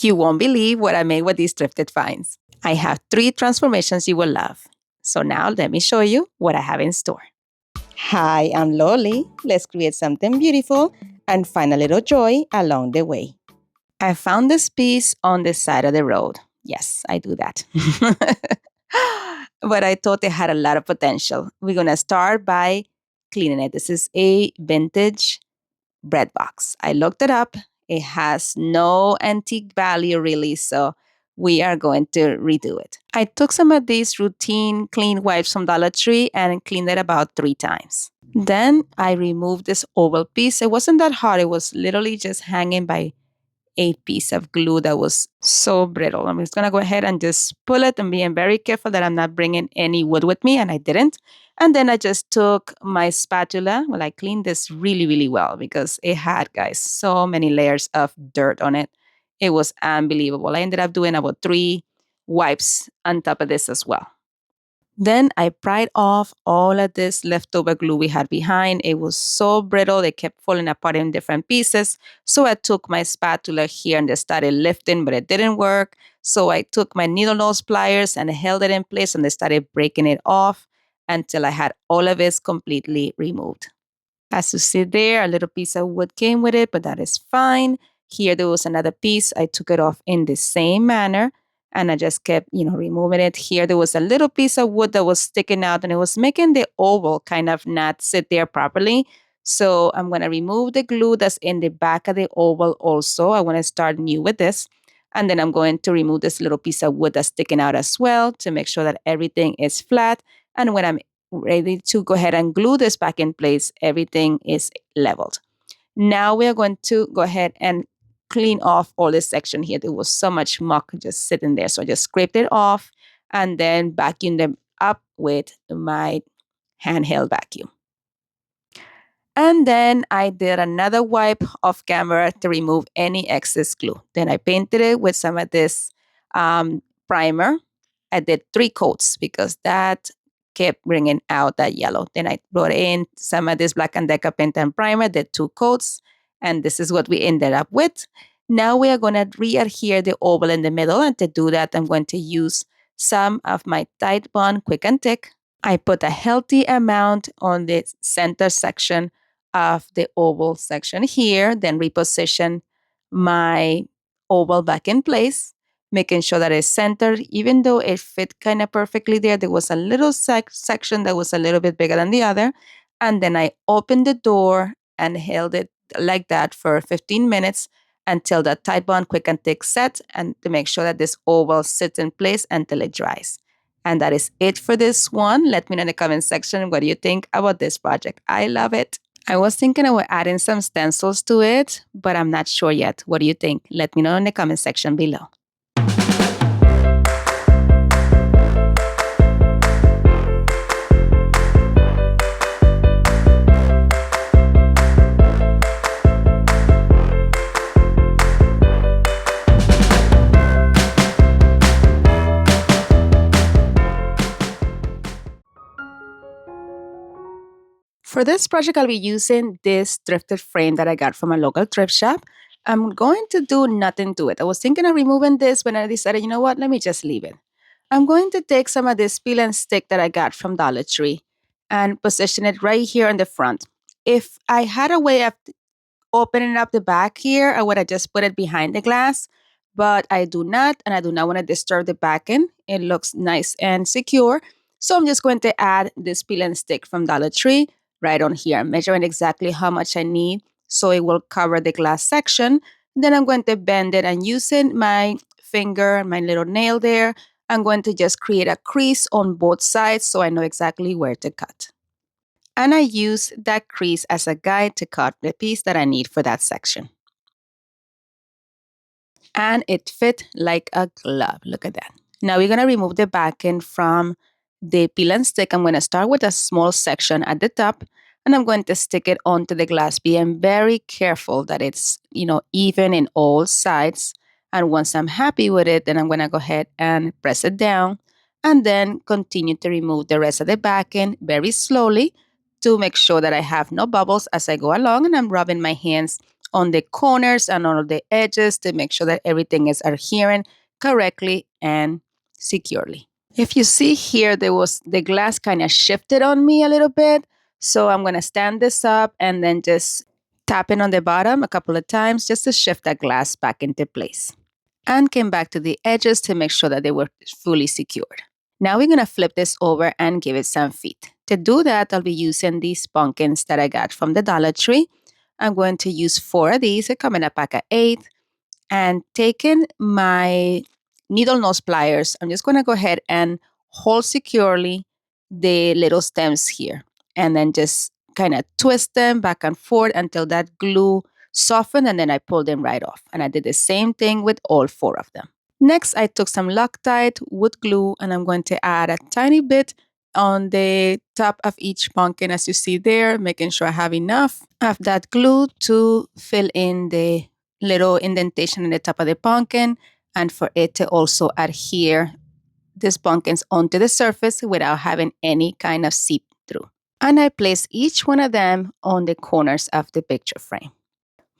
You won't believe what I made with these thrifted finds. I have 3 transformations you will love. So now let me show you what I have in store. Hi, I'm Loli. Let's create something beautiful and find a little joy along the way. I found this piece on the side of the road. Yes, I do that. But I thought it had a lot of potential. We're going to start by cleaning it. This is a vintage bread box. I looked it up. It has no antique value really, so we are going to redo it. I took some of these routine clean wipes from Dollar Tree and cleaned it about 3 times. Then I removed this oval piece. It wasn't that hard. It was literally just hanging by a piece of glue that was so brittle. I'm just going to go ahead and just pull it and being very careful that I'm not bringing any wood with me, and I didn't. And then I just took my spatula. Well, I cleaned this really, really well because it had, guys, so many layers of dirt on it. It was unbelievable. I ended up doing about 3 wipes on top of this as well. Then I pried off all of this leftover glue we had behind. It was so brittle, it kept falling apart in different pieces. So I took my spatula here and just started lifting, but it didn't work. So I took my needle nose pliers and held it in place and I started breaking it off until I had all of it completely removed. As you see there, a little piece of wood came with it, but that is fine. Here there was another piece. I took it off in the same manner and I just kept, removing it. Here there was a little piece of wood that was sticking out and it was making the oval kind of not sit there properly. So I'm going to remove the glue that's in the back of the oval also. I want to start new with this. And then I'm going to remove this little piece of wood that's sticking out as well to make sure that everything is flat. And when I'm ready to go ahead and glue this back in place, everything is leveled. Now we are going to go ahead and clean off all this section here. There was so much muck just sitting there. So I just scraped it off and then vacuumed them up with my handheld vacuum. And then I did another wipe off camera to remove any excess glue. Then I painted it with some of this primer. I did 3 coats because that kept bringing out that yellow. Then I brought in some of this Black & Decker paint and primer, did 2 coats, and this is what we ended up with. Now we are going to re-adhere the oval in the middle, and to do that, I'm going to use some of my Tide Bond Quick and Thick. I put a healthy amount on the center section of the oval section here, then reposition my oval back in place, making sure that it's centered. Even though it fit kind of perfectly there, there was a little section that was a little bit bigger than the other. And then I opened the door and held it like that for 15 minutes until the Tide Bond Quick and Thick set, and to make sure that this oval sits in place until it dries. And that is it for this one. Let me know in the comment section what do you think about this project. I love it. I was thinking about adding some stencils to it, but I'm not sure yet. What do you think? Let me know in the comment section below. For this project, I'll be using this thrifted frame that I got from a local thrift shop. I'm going to do nothing to it. I was thinking of removing this, but I decided, you know what, let me just leave it. I'm going to take some of this peel and stick that I got from Dollar Tree and position it right here in the front. If I had a way of opening up the back here, I would have just put it behind the glass, but I do not, and I do not want to disturb the back end. It looks nice and secure. So I'm just going to add this peel and stick from Dollar Tree right on here. I'm measuring exactly how much I need so it will cover the glass section. Then I'm going to bend it and using my finger, my little nail there, I'm going to just create a crease on both sides so I know exactly where to cut. And I use that crease as a guide to cut the piece that I need for that section. And it fit like a glove. Look at that. Now we're going to remove the back end from the peel and stick. I'm going to start with a small section at the top, and I'm going to stick it onto the glass, being very careful that it's, even in all sides. And once I'm happy with it, then I'm going to go ahead and press it down and then continue to remove the rest of the back end very slowly to make sure that I have no bubbles as I go along, and I'm rubbing my hands on the corners and on the edges to make sure that everything is adhering correctly and securely. If you see here, the glass kind of shifted on me a little bit. So I'm going to stand this up and then just tap it on the bottom a couple of times just to shift that glass back into place. And came back to the edges to make sure that they were fully secured. Now we're going to flip this over and give it some feet. To do that, I'll be using these pumpkins that I got from the Dollar Tree. I'm going to use 4 of these. They come in a pack of 8. And taking my needle nose pliers, I'm just going to go ahead and hold securely the little stems here. And then just kind of twist them back and forth until that glue softened, and then I pulled them right off. And I did the same thing with all 4 of them. Next, I took some Loctite wood glue, and I'm going to add a tiny bit on the top of each pumpkin, as you see there, making sure I have enough of that glue to fill in the little indentation in the top of the pumpkin and for it to also adhere these pumpkins onto the surface without having any kind of seep through. And I place each one of them on the corners of the picture frame.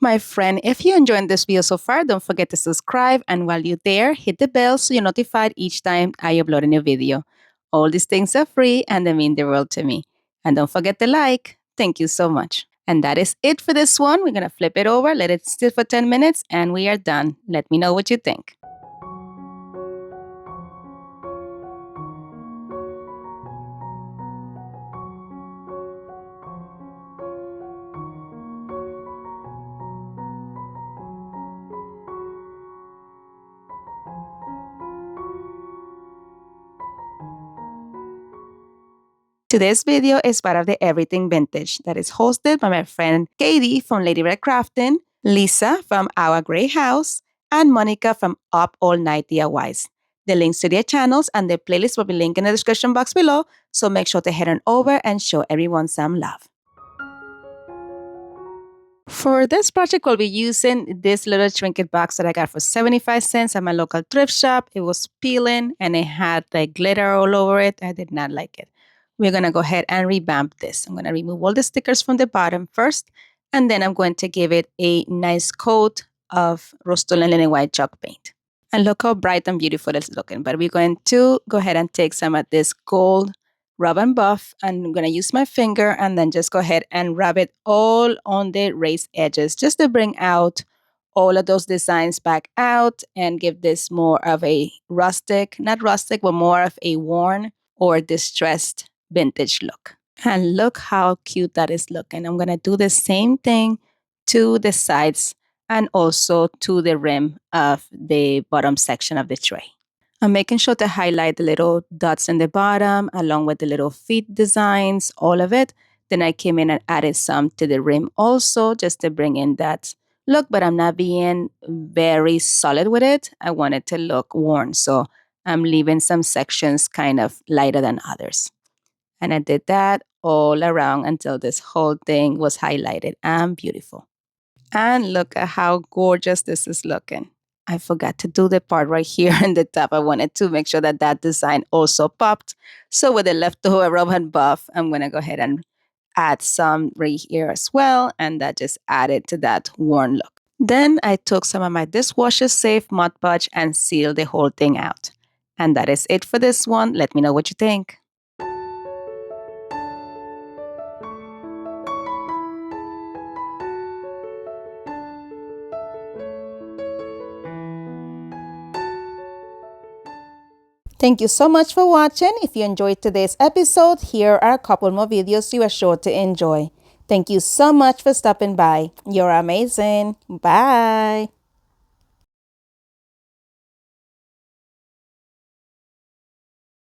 My friend, if you enjoyed this video so far, don't forget to subscribe, and while you're there, hit the bell so you're notified each time I upload a new video. All these things are free and they mean the world to me. And don't forget to like. Thank you so much. And that is it for this one. We're going to flip it over, let it sit for 10 minutes, and we are done. Let me know what you think. Today's video is part of the Everything Vintage that is hosted by my friend Katie from Lady Red Crafting, Lisa from Our Grey House, and Monica from Up All Night DIYs. The links to their channels and their playlist will be linked in the description box below, so make sure to head on over and show everyone some love. For this project, we'll be using this little trinket box that I got for 75 cents at my local thrift shop. It was peeling and it had like glitter all over it. I did not like it. We're going to go ahead and revamp this. I'm going to remove all the stickers from the bottom first, and then I'm going to give it a nice coat of Rust-Oleum Linen White chalk paint. And look how bright and beautiful it's looking. But we're going to go ahead and take some of this gold rub and buff, and I'm going to use my finger and then just go ahead and rub it all on the raised edges just to bring out all of those designs back out and give this more of a rustic, not rustic, but more of a worn or distressed vintage look. And look how cute that is looking. I'm going to do the same thing to the sides and also to the rim of the bottom section of the tray. I'm making sure to highlight the little dots in the bottom along with the little feet designs, all of it. Then I came in and added some to the rim also just to bring in that look, but I'm not being very solid with it. I want it to look worn, so I'm leaving some sections kind of lighter than others. And I did that all around until this whole thing was highlighted and beautiful. And look at how gorgeous this is looking. I forgot to do the part right here in the top. I wanted to make sure that that design also popped. So with the leftover rub and buff, I'm going to go ahead and add some right here as well. And that just added to that worn look. Then I took some of my dishwasher safe Mod Podge and sealed the whole thing out. And that is it for this one. Let me know what you think. Thank you so much for watching. If you enjoyed today's episode, here are a couple more videos you are sure to enjoy. Thank you so much for stopping by. You're amazing. Bye.